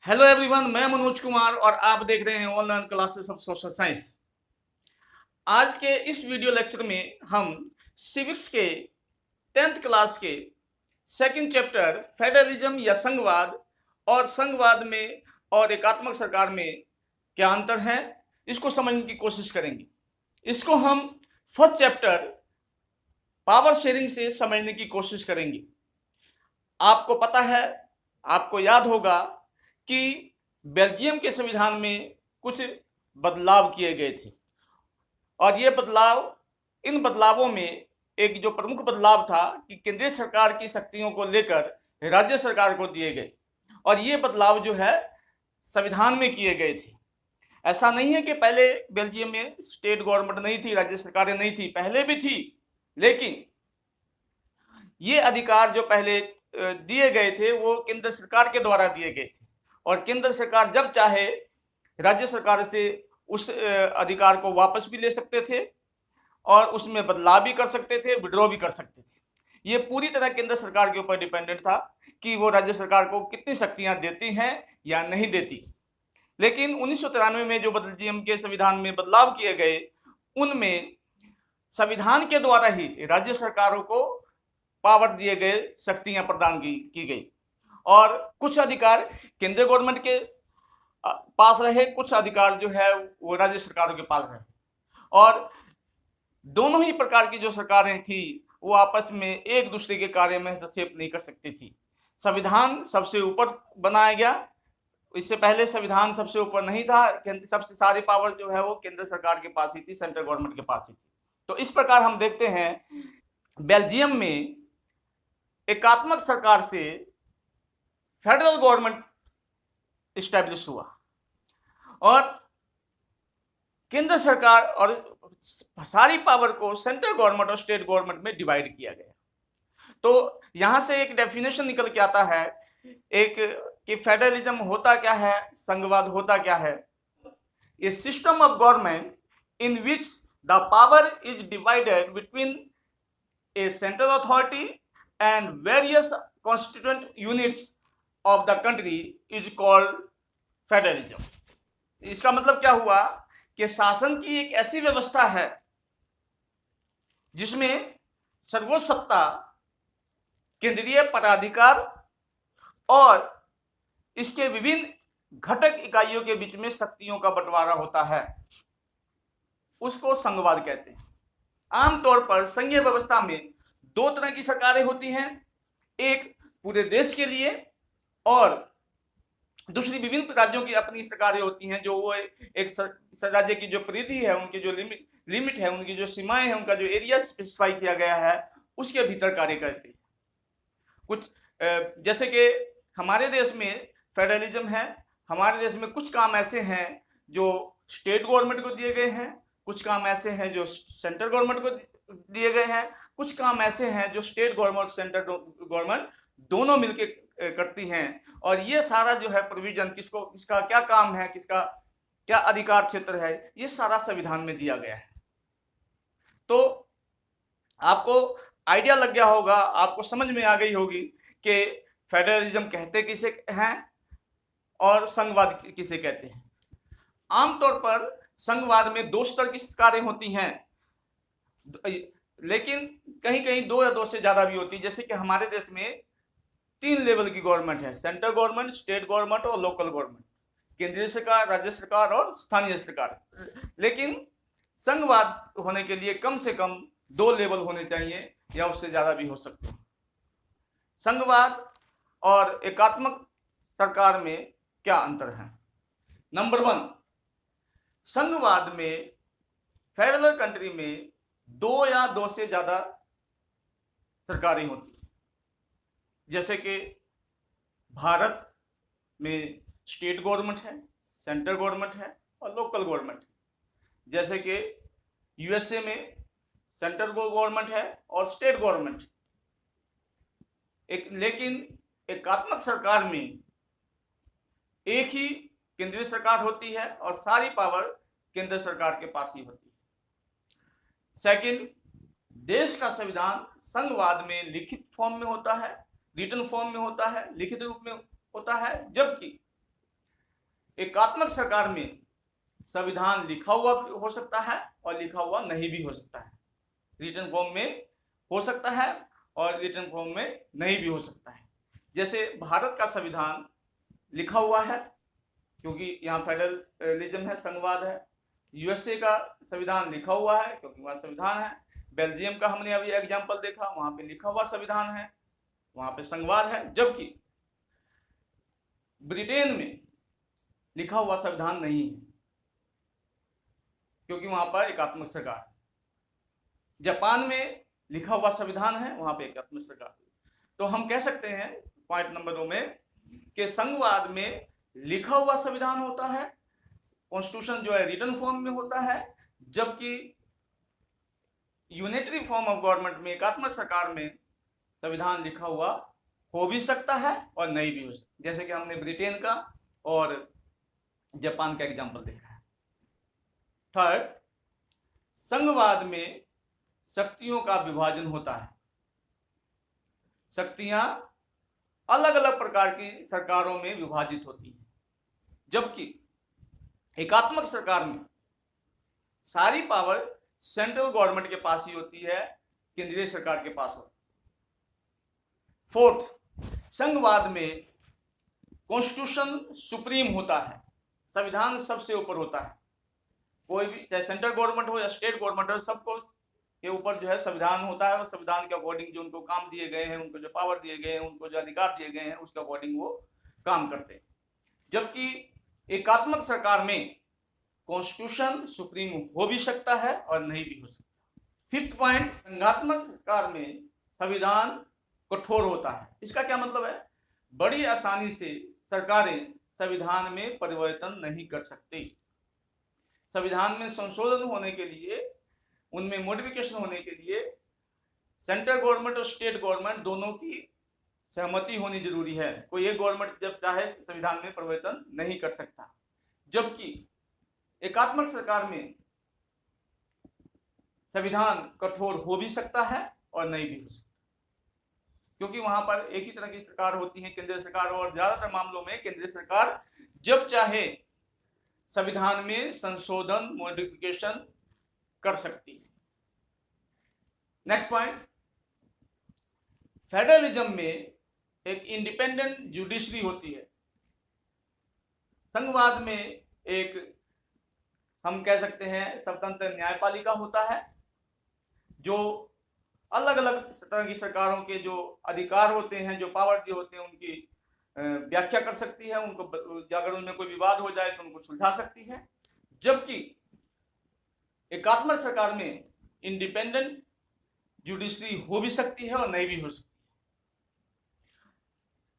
Hello everyone, मैं मनोज कुमार और आप देख रहे हैं online classes of social science. आज के इस वीडियो लेक्चर में हम सिविक्स के 10th क्लास के सेकंड चैप्टर फेडरलिज्म या संघवाद और संघवाद में और एकात्मक सरकार में क्या अंतर है, इसको समझने की कोशिश करेंगे। इसको हम फर्स्ट चैप्टर पावर शेयरिंग से समझने की कोशिश करेंगे। आपको पता है, आपको याद होगा कि बेल्जियम के संविधान में कुछ बदलाव किए गए थे और ये इन बदलावों में एक जो प्रमुख बदलाव था कि केंद्रीय सरकार की शक्तियों को लेकर राज्य सरकार को दिए गए और ये बदलाव जो है संविधान में किए गए थे। ऐसा नहीं है कि पहले बेल्जियम में स्टेट गवर्नमेंट नहीं थी, राज्य सरकारें नहीं थी, पहले भी थी, लेकिन ये अधिकार जो पहले दिए गए थे वो केंद्र सरकार के द्वारा दिए गए थे और केंद्र सरकार जब चाहे राज्य सरकार से उस अधिकार को वापस भी ले सकते थे और उसमें बदलाव भी कर सकते थे, विड्रॉ भी कर सकते थे। ये पूरी तरह केंद्र सरकार के ऊपर डिपेंडेंट था कि वो राज्य सरकार को कितनी शक्तियां देती हैं या नहीं देती। लेकिन 1993 में जो बेल्जियम के संविधान में बदलाव किए गए, उनमें संविधान के द्वारा ही राज्य सरकारों को पावर दिए गए, शक्तियां प्रदान की गई और कुछ अधिकार केंद्रीय गवर्नमेंट के पास रहे, कुछ अधिकार जो है वो राज्य सरकारों के पास रहे और दोनों ही प्रकार की जो सरकारें थी वो आपस में एक दूसरे के कार्य में हस्तक्षेप नहीं कर सकती थी। संविधान सबसे ऊपर बनाया गया, इससे पहले संविधान सबसे ऊपर नहीं था, सबसे सारी पावर जो है वो केंद्र सरकार के पास ही थी, सेंट्रल गवर्नमेंट के पास ही थी। तो इस प्रकार हम देखते हैं बेल्जियम में एकात्मक सरकार से फेडरल गवर्नमेंट इस्टेब्लिश हुआ और केंद्र सरकार और सारी पावर को सेंट्रल गवर्नमेंट और स्टेट गवर्नमेंट में डिवाइड किया गया। तो यहां से एक डेफिनेशन निकल के आता है एक कि फेडरलिज्म होता क्या है, संघवाद होता क्या है। A system of government in which the power is divided between a central authority and various constituent units of the country is called federalism. इसका मतलब क्या हुआ कि शासन की एक ऐसी व्यवस्था है जिसमें सर्वोच्च सत्ता केंद्रीय पदाधिकार और इसके विभिन्न घटक इकाइयों के बीच में शक्तियों का बंटवारा होता है, उसको संघवाद कहते हैं। आमतौर पर संघीय व्यवस्था में दो तरह की सरकारें होती हैं, एक पूरे देश के लिए और दूसरी विभिन्न राज्यों की अपनी सरकारें होती हैं, जो वो एक राज्य की जो परिधि है, उनकी जो लिमिट है, उनकी जो सीमाएं हैं, उनका जो एरिया स्पेसिफाई किया गया है, उसके भीतर कार्य करती है। कुछ जैसे कि हमारे देश में फेडरलिज्म है, हमारे देश में कुछ काम ऐसे हैं जो स्टेट गवर्नमेंट को दिए गए हैं, कुछ काम ऐसे हैं जो सेंट्रल गवर्नमेंट को दिए गए हैं, कुछ काम ऐसे हैं जो स्टेट गवर्नमेंट सेंट्रल गवर्नमेंट दोनों मिलकर करती हैं और ये सारा जो है प्रोविजन किसका क्या काम है, किसका क्या अधिकार क्षेत्र है, ये सारा संविधान में दिया गया है। तो आपको आइडिया लग गया होगा, आपको समझ में आ गई होगी कि फेडरलिज्म कहते किसे हैं और संघवाद किसे कहते हैं। आमतौर पर संघवाद में दो स्तर की सरकारें होती हैं, लेकिन कहीं कहीं दो या दो से ज्यादा भी होती है। जैसे कि हमारे देश में 3 लेवल की गवर्नमेंट है, सेंट्रल गवर्नमेंट, स्टेट गवर्नमेंट और लोकल गवर्नमेंट, केंद्रीय सरकार, राज्य सरकार और स्थानीय सरकार। लेकिन संघवाद होने के लिए कम से कम 2 लेवल होने चाहिए या उससे ज्यादा भी हो सकते हैं। संघवाद और एकात्मक सरकार में क्या अंतर है? नंबर 1, संघवाद में फेडरल कंट्री में 2 या 2 से ज्यादा सरकारें होती हैं। जैसे कि भारत में स्टेट गवर्नमेंट है, सेंट्रल गवर्नमेंट है और लोकल गवर्नमेंट है। जैसे कि यूएसए में सेंट्रल गवर्नमेंट है और स्टेट गवर्नमेंट लेकिन एकात्मक सरकार में एक ही केंद्रीय सरकार होती है और सारी पावर केंद्र सरकार के पास ही होती है। सेकंड, देश का संविधान संघवाद में लिखित फॉर्म में होता है, रिटन फॉर्म में होता है, लिखित रूप में होता है, जबकि एकात्मक सरकार में संविधान लिखा हुआ हो सकता है और लिखा हुआ नहीं भी हो सकता है। रिटन फॉर्म में हो सकता है और रिटन फॉर्म में नहीं भी हो सकता है। जैसे भारत का संविधान लिखा हुआ है क्योंकि यहाँ फेडरलिज्म है, संघवाद है। यूएसए का संविधान लिखा हुआ है क्योंकि वहाँ संविधान है। बेल्जियम का हमने अभी एग्जाम्पल देखा, वहां पे लिखा हुआ संविधान है, वहां पे संघवाद है। जबकि ब्रिटेन में लिखा हुआ संविधान नहीं है क्योंकि वहां पर एकात्मक सरकार है। जापान में लिखा हुआ संविधान है, वहां पे एकात्मक सरकार। तो हम कह सकते हैं पॉइंट नंबर 2 में कि संघवाद में लिखा हुआ संविधान होता है, कॉन्स्टिट्यूशन जो है रिटन फॉर्म में होता है, जबकि यूनिटरी फॉर्म ऑफ गवर्नमेंट में, एकात्मक सरकार में संविधान लिखा हुआ हो भी सकता है और नहीं भी हो सकता। जैसे कि हमने ब्रिटेन का और जापान का एग्जांपल देखा है। थर्ड, संघवाद में शक्तियों का विभाजन होता है। शक्तियां अलग अलग प्रकार की सरकारों में विभाजित होती हैं, जबकि एकात्मक सरकार में सारी पावर सेंट्रल गवर्नमेंट के पास ही होती है, केंद्रीय सरकार के पास होती है। फोर्थ, संघवाद में कॉन्स्टिट्यूशन सुप्रीम होता है, संविधान सबसे ऊपर होता है। कोई भी, चाहे सेंट्रल गवर्नमेंट हो या स्टेट गवर्नमेंट हो, सबको के ऊपर जो है संविधान होता है और संविधान के अकॉर्डिंग जो उनको काम दिए गए हैं, उनको जो पावर दिए गए हैं, उनको जो अधिकार दिए गए हैं, उसके अकॉर्डिंग वो काम करते हैं। जबकि एकात्मक सरकार में कॉन्स्टिट्यूशन सुप्रीम हो भी सकता है और नहीं भी हो सकता। फिफ्थ पॉइंट, संघात्मक सरकार में संविधान कठोर होता है। इसका क्या मतलब है? बड़ी आसानी से सरकारें संविधान में परिवर्तन नहीं कर सकती। संविधान में संशोधन होने के लिए, उनमें मॉडिफिकेशन होने के लिए सेंट्रल गवर्नमेंट और स्टेट गवर्नमेंट दोनों की सहमति होनी जरूरी है। कोई एक गवर्नमेंट जब चाहे संविधान में परिवर्तन नहीं कर सकता। जबकि एकात्मक सरकार में संविधान कठोर हो भी सकता है और नहीं भी हो सकता, क्योंकि वहां पर एक ही तरह की सरकार होती है, केंद्रीय सरकार, और ज्यादातर मामलों में केंद्रीय सरकार जब चाहे संविधान में संशोधन, मॉडिफिकेशन कर सकती है। नेक्स्ट पॉइंट, फेडरलिज्म में एक इंडिपेंडेंट जुडिशरी होती है। संघवाद में एक, हम कह सकते हैं, स्वतंत्र न्यायपालिका होता है जो अलग अलग तरह की सरकारों के जो अधिकार होते हैं, जो पावर दिए होते हैं, उनकी व्याख्या कर सकती है। उनको, अगर उनमें कोई विवाद हो जाए तो उनको सुलझा सकती है। जबकि एकात्मक सरकार में इंडिपेंडेंट जुडिशरी हो भी सकती है और नहीं भी हो सकती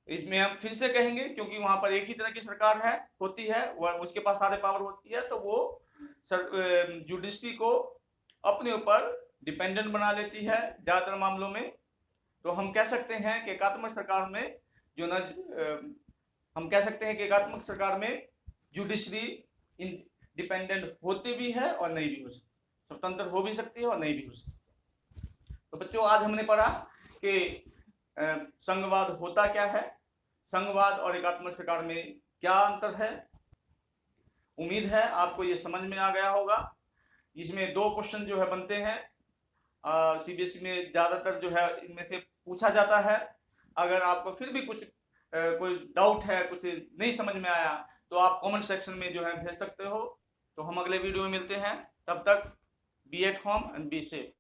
है। इसमें हम फिर से कहेंगे, क्योंकि वहां पर एक ही तरह की सरकार है, होती है, वह उसके पास सारे पावर होती है, तो वो जुडिशरी को अपने ऊपर डिपेंडेंट बना लेती है ज्यादातर मामलों में। तो हम कह सकते हैं कि एकात्मक सरकार में जो ना, हम कह सकते हैं कि एकात्मक सरकार में जुडिशरी इंडिपेंडेंट होती भी है और नहीं भी हो सकती, स्वतंत्र हो भी सकती है और नहीं भी हो सकती। तो बच्चों, आज हमने पढ़ा कि संघवाद होता क्या है, संघवाद और एकात्मक सरकार में क्या अंतर है। उम्मीद है आपको ये समझ में आ गया होगा। इसमें 2 क्वेश्चन जो है बनते हैं, सीबीएसई में ज्यादातर जो है इनमें से पूछा जाता है। अगर आपको फिर भी कुछ कोई डाउट है, कुछ नहीं समझ में आया, तो आप कमेंट सेक्शन में जो है भेज सकते हो। तो हम अगले वीडियो में मिलते हैं, तब तक be at home and be safe.